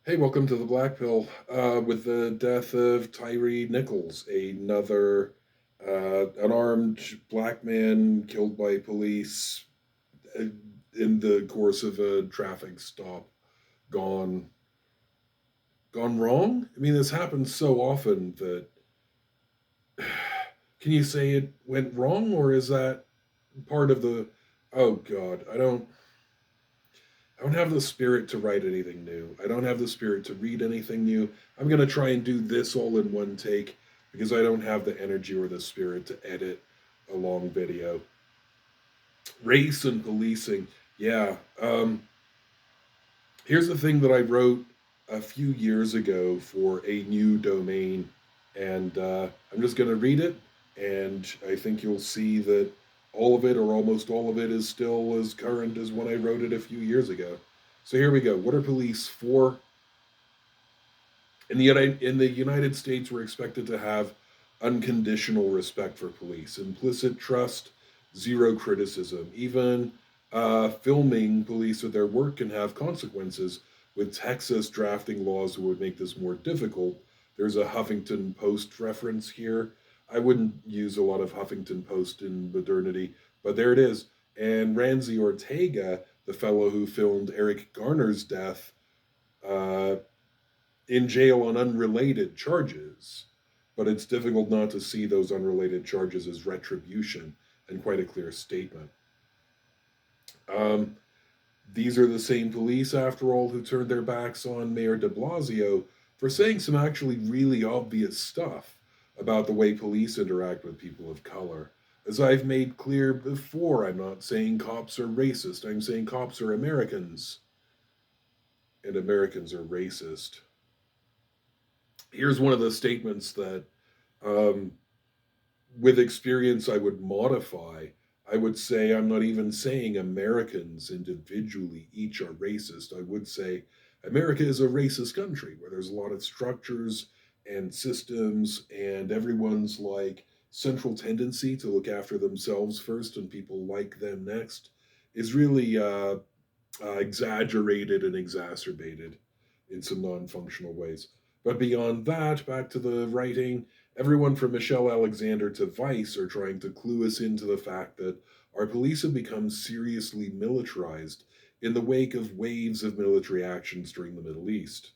Hey, welcome to the Black Pill. With the death of Tyree Nichols, another unarmed black man killed by police uh, in the course of a traffic stop, gone gone wrong. I mean, this happens so often that can you say it went wrong, or is that part of the? Oh God, I don't have the spirit to write anything new. I don't have the spirit to read anything new. I'm going to try and do this all in one take because I don't have the energy or the spirit to edit a long video. Race and policing. Yeah. Here's the thing that I wrote a few years ago for a new domain, and I'm just going to read it, and I think you'll see that all of it, or almost all of it, is still as current as when I wrote it a few years ago. So here we go. What are police for? In the United States, we're expected to have unconditional respect for police, implicit trust, zero criticism. Even filming police at their work can have consequences. With Texas drafting laws that would make this more difficult, there's a Huffington Post reference here. I wouldn't use a lot of Huffington Post in modernity, but there it is. And Ramsey Ortega, the fellow who filmed Eric Garner's death, uh, in jail on unrelated charges, but it's difficult not to see those unrelated charges as retribution and quite a clear statement. Um, these are the same police, after all, who turned their backs on Mayor de Blasio for saying some actually really obvious stuff about the way police interact with people of color. As I've made clear before, I'm not saying cops are racist, I'm saying cops are Americans, and Americans are racist. Here's one of the statements that um, with experience I would modify. I would say I'm not even saying Americans individually each are racist. I would say America is a racist country where there's a lot of structures and systems, and everyone's like central tendency to look after themselves first and people like them next is really exaggerated and exacerbated in some non functional ways. But beyond that, back to the writing, everyone from Michelle Alexander to Vice are trying to clue us into the fact that our police have become seriously militarized in the wake of waves of military actions during the Middle East.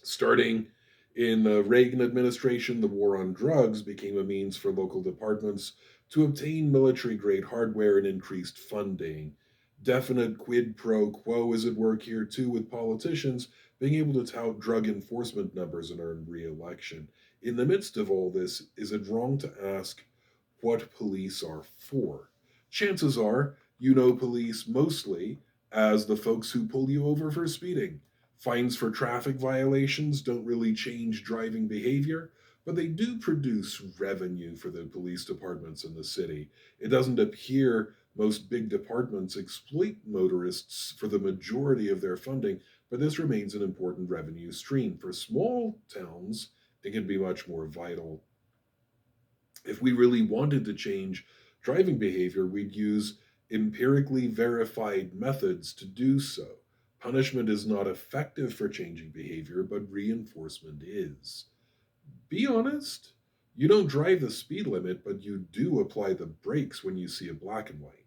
Starting in the Reagan administration, the war on drugs became a means for local departments to obtain military grade hardware and increased funding. Definite quid pro quo is at work here too, with politicians being able to tout drug enforcement numbers and earn re election. In the midst of all this, is it wrong to ask what police are for? Chances are you know police mostly as the folks who pull you over for speeding. Fines for traffic violations don't really change driving behavior, but they do produce revenue for the police departments in the city. It doesn't appear most big departments exploit motorists for the majority of their funding, but this remains an important revenue stream. For small towns, it can be much more vital. If we really wanted to change driving behavior, we'd use empirically verified methods to do so. Punishment is not effective for changing behavior, but reinforcement is. Be honest. You don't drive the speed limit, but you do apply the brakes when you see a black and white.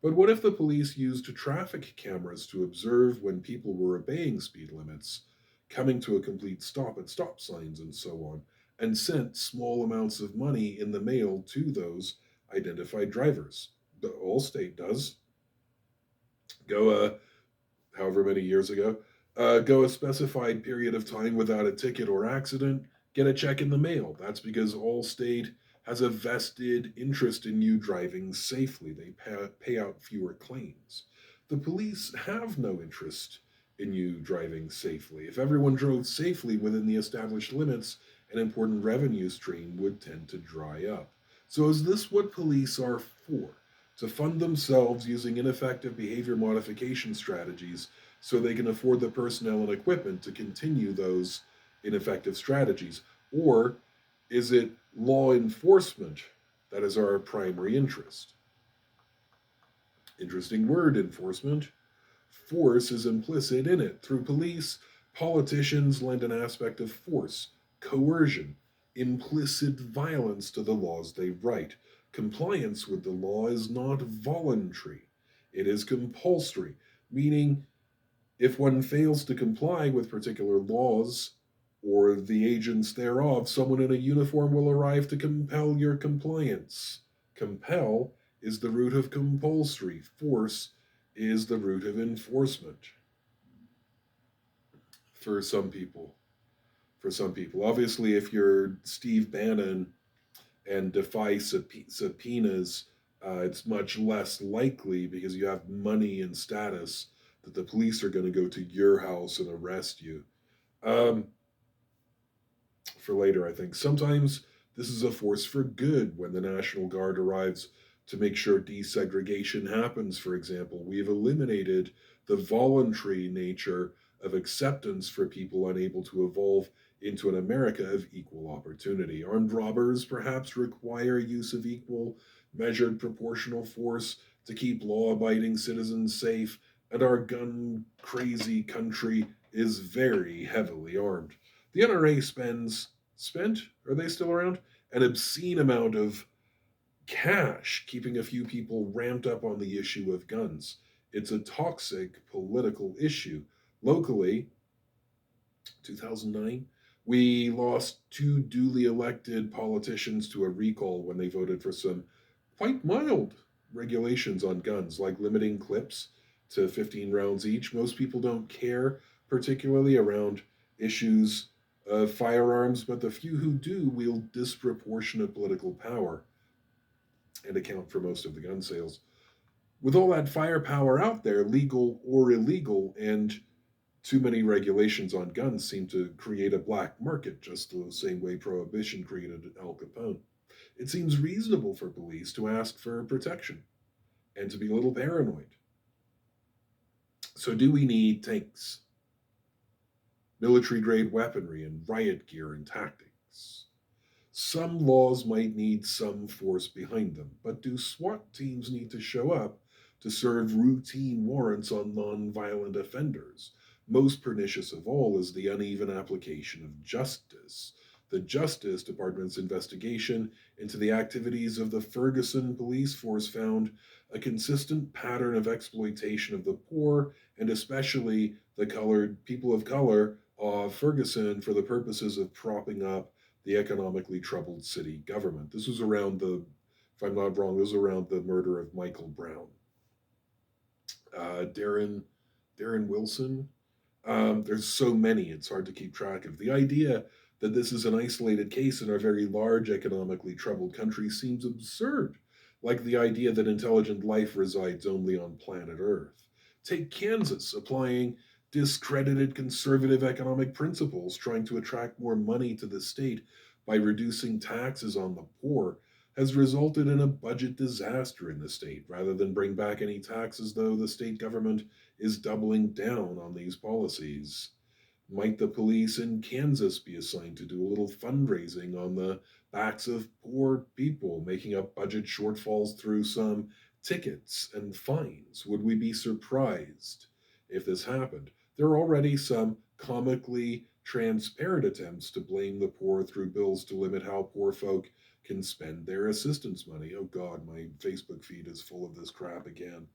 But what if the police used traffic cameras to observe when people were obeying speed limits, coming to a complete stop at stop signs, and so on, and sent small amounts of money in the mail to those identified drivers? The Allstate does. Go however many years ago, go a specified period of time without a ticket or accident, get a check in the mail. That's because Allstate has a vested interest in you driving safely. They pay out fewer claims. The police have no interest in you driving safely. If everyone drove safely within the established limits, an important revenue stream would tend to dry up. So, is this what police are for? To fund themselves using ineffective behavior modification strategies so they can afford the personnel and equipment to continue those ineffective strategies? Or is it law enforcement that is our primary interest? Interesting word, enforcement. Force is implicit in it. Through police, politicians lend an aspect of force, coercion, implicit violence to the laws they write. Compliance with the law is not voluntary, it is compulsory, meaning if one fails to comply with particular laws or the agents thereof, someone in a uniform will arrive to compel your compliance. Compel is the root of compulsory, force is the root of enforcement for some people. For some people. Obviously, if you're Steve Bannon and defy subpoenas, it's much less likely because you have money and status that the police are going to go to your house and arrest you. Um, for later, I think. Sometimes this is a force for good when the National Guard arrives to make sure desegregation happens, for example. We've eliminated the voluntary nature of acceptance for people unable to evolve into an America of equal opportunity. Armed robbers perhaps require use of equal, measured, proportional force to keep law abiding citizens safe, and our gun crazy country is very heavily armed. The NRA spent, are they still around? An obscene amount of cash keeping a few people ramped up on the issue of guns. It's a toxic political issue. Locally, 2009, we lost two duly elected politicians to a recall when they voted for some quite mild regulations on guns, like limiting clips to 15 rounds each. Most people don't care particularly around issues of firearms, but the few who do wield disproportionate political power and account for most of the gun sales. With all that firepower out there, legal or illegal, and too many regulations on guns seem to create a black market, just the same way Prohibition created Al Capone. It seems reasonable for police to ask for protection and to be a little paranoid. So, do we need tanks, military grade weaponry, and riot gear and tactics? Some laws might need some force behind them, but do SWAT teams need to show up to serve routine warrants on nonviolent offenders? Most pernicious of all is the uneven application of justice. The Justice Department's investigation into the activities of the Ferguson police force found a consistent pattern of exploitation of the poor and especially the colored people of color of Ferguson for the purposes of propping up the economically troubled city government. This was around the, if I'm not wrong, this was around the murder of Michael Brown. Darren Wilson. There's so many, it's hard to keep track of. The idea that this is an isolated case in a very large, economically troubled country seems absurd, like the idea that intelligent life resides only on planet Earth. Take Kansas, applying discredited conservative economic principles, trying to attract more money to the state by reducing taxes on the poor, has resulted in a budget disaster in the state. Rather than bring back any taxes, though, the state government is doubling down on these policies. Might the police in Kansas be assigned to do a little fundraising on the backs of poor people, making up budget shortfalls through some tickets and fines? Would we be surprised if this happened? There are already some comically transparent attempts to blame the poor through bills to limit how poor folk can spend their assistance money. Oh God, my Facebook feed is full of this crap again.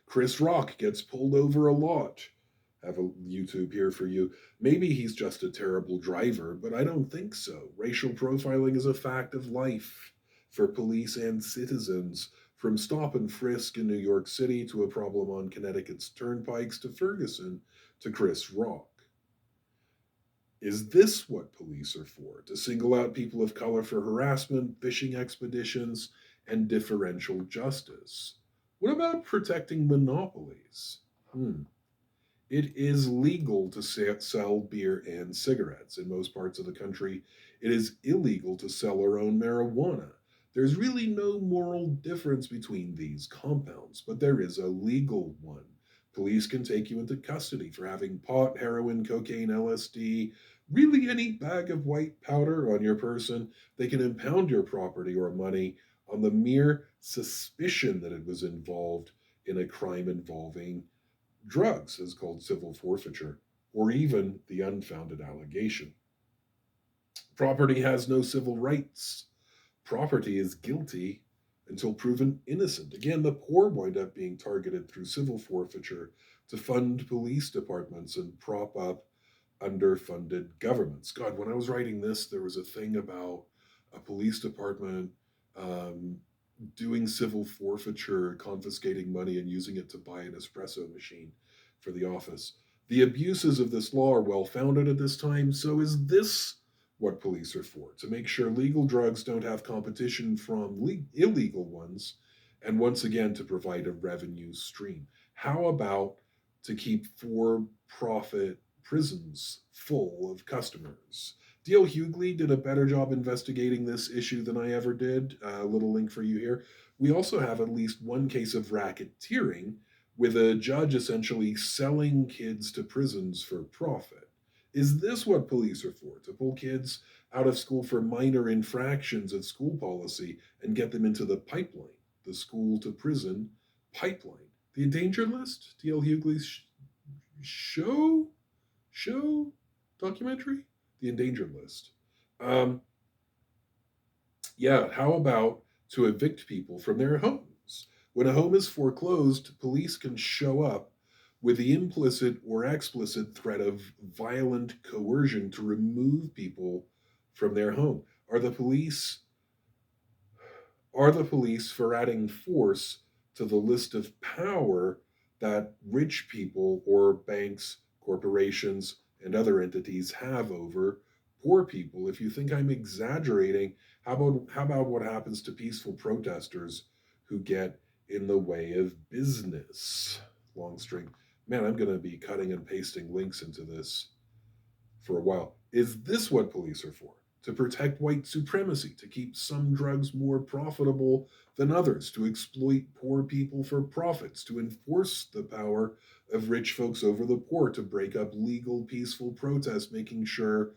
Chris Rock gets pulled over a lot. Have a YouTube here for you. Maybe he's just a terrible driver, but I don't think so. Racial profiling is a fact of life for police and citizens, from stop and frisk in New York City to a problem on Connecticut's turnpikes to Ferguson to Chris Rock. Is this what police are for? To single out people of color for harassment, fishing expeditions, and differential justice? What about protecting monopolies? It is legal to sell beer and cigarettes. In most parts of the country, it is illegal to sell or own marijuana. There's really no moral difference between these compounds, but there is a legal one. Police can take you into custody for having pot, heroin, cocaine, LSD, really any bag of white powder on your person. They can impound your property or money on the mere suspicion that it was involved in a crime involving drugs is called civil forfeiture, or even the unfounded allegation. Property has no civil rights. Property is guilty until proven innocent. Again, the poor wind up being targeted through civil forfeiture to fund police departments and prop up underfunded governments. God, when I was writing this, there was a thing about a police department um, doing civil forfeiture, confiscating money, and using it to buy an espresso machine for the office. The abuses of this law are well founded at this time, so is this what police are for? To make sure legal drugs don't have competition from illegal ones, and once again to provide a revenue stream. How about to keep for profit prisons full of customers? D.L. Hughley did a better job investigating this issue than I ever did. A little link for you here. We also have at least one case of racketeering with a judge essentially selling kids to prisons for profit. Is this what police are for? To pull kids out of school for minor infractions of school policy and get them into the pipeline, the school to prison pipeline? The endangered list? D.L. Hughley's show documentary, The Endangered List. Um, yeah, how about to evict people from their homes? When a home is foreclosed, police can show up with the implicit or explicit threat of violent coercion to remove people from their home. Are the police for adding force to the list of power that rich people or banks, corporations, and other entities have over poor people? If you think I'm exaggerating, how about what happens to peaceful protesters who get in the way of business? Long string. Man, I'm going to be cutting and pasting links into this for a while. Is this what police are for? To protect white supremacy, to keep some drugs more profitable than others, to exploit poor people for profits, to enforce the power of rich folks over the poor, to break up legal, peaceful protests, making sure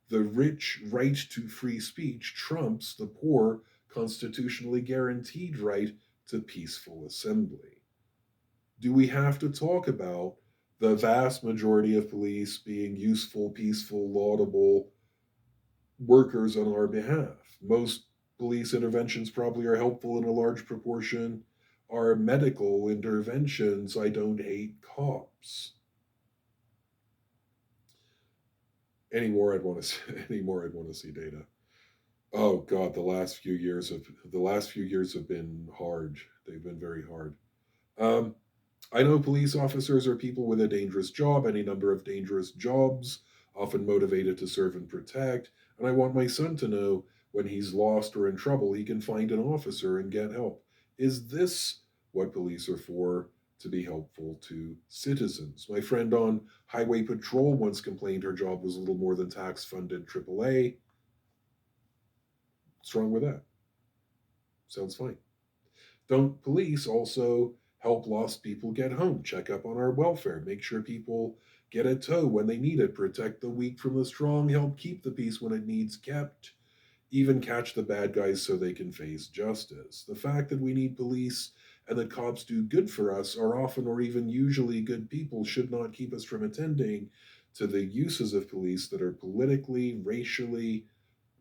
the rich right to free speech trumps the poor, constitutionally guaranteed right to peaceful assembly. Do we have to talk about the vast majority of police being useful, peaceful, laudable workers on our behalf? Most police interventions probably are helpful in a large proportion, are medical interventions. I don't hate cops. Anymore I'd want to see, anymore I'd want to see data. Oh God, the last few years have been hard. They've been very hard. Um, I know police officers are people with a dangerous job, any number of dangerous jobs, often motivated to serve and protect. And I want my son to know when he's lost or in trouble, he can find an officer and get help. Is this what police are for? To be helpful to citizens. My friend on highway patrol once complained her job was little more than tax funded AAA. What's wrong with that? Sounds fine. Don't police also help lost people get home, check up on our welfare, make sure people get a tow when they need it, protect the weak from the strong, help keep the peace when it needs kept, even catch the bad guys so they can face justice? The fact that we need police and that cops do good for us are often or even usually good people should not keep us from attending to the uses of police that are politically, racially,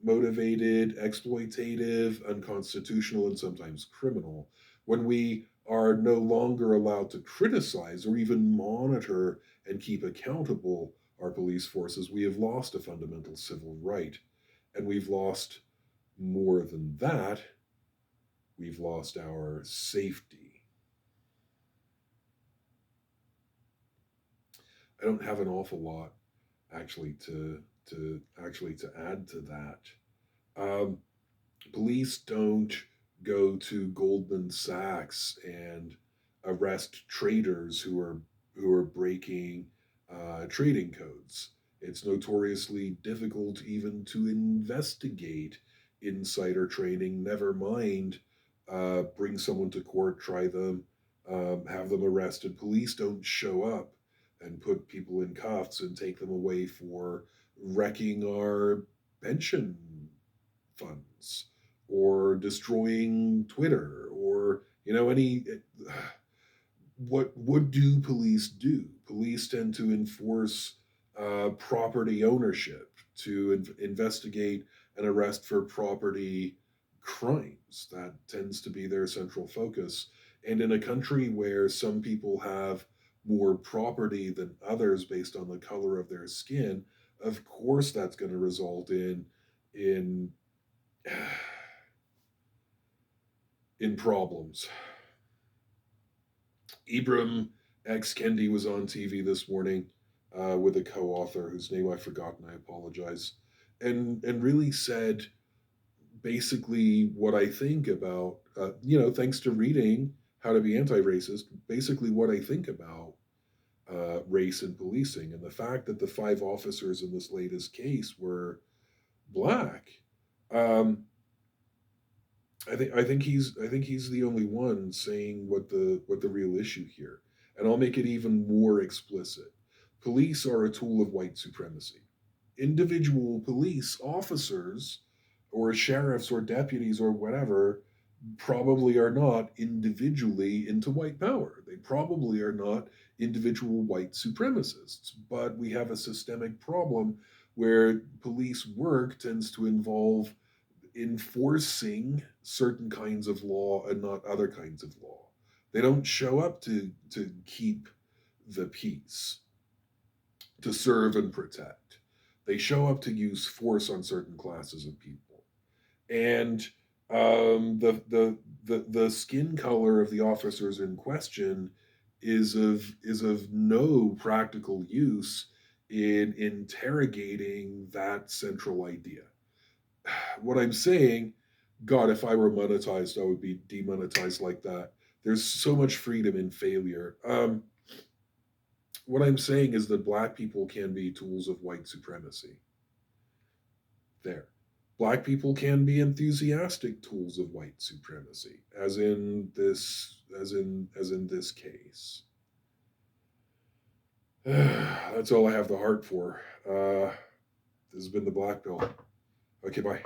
motivated, exploitative, unconstitutional, and sometimes criminal. When we are no longer allowed to criticize or even monitor and keep accountable our police forces, we have lost a fundamental civil right. And we've lost more than that, we've lost our safety. I don't have an awful lot actually to add to that. Um, Police don't go to Goldman Sachs and arrest traders who are breaking trading codes. It's notoriously difficult even to investigate insider trading. Never mind, bring someone to court, try them, have them arrested. Police don't show up and put people in cuffs and take them away for wrecking our pension funds or destroying Twitter or any what do police do? Police tend to enforce property ownership, to investigate and arrest for property crimes. That tends to be their central focus. And in a country where some people have more property than others based on the color of their skin, of course that's going to result in in problems. Ibram X. Kendi was on TV this morning with a co-author whose name I've forgotten. I apologize, and really said basically what I think about. Thanks to reading How to Be Anti-Racist, basically what I think about race and policing, and the fact that the 5 officers in this latest case were black. Um, I think he's the only one saying what the real issue here. And I'll make it even more explicit. Police are a tool of white supremacy. Individual police officers or sheriffs or deputies or whatever probably are not individually into white power. They probably are not individual white supremacists. But we have a systemic problem where police work tends to involve enforcing certain kinds of law and not other kinds of law. They don't show up to keep the peace, to serve and protect. They show up to use force on certain classes of people. And the skin color of the officers in question is of no practical use in interrogating that central idea. What I'm saying, God, if I were monetized, I would be demonetized like that. There's so much freedom in failure. What I'm saying is that black people can be tools of white supremacy. There. Black people can be enthusiastic tools of white supremacy, as in this case. That's all I have the heart for. This has been the Black Pill. Okay, bye.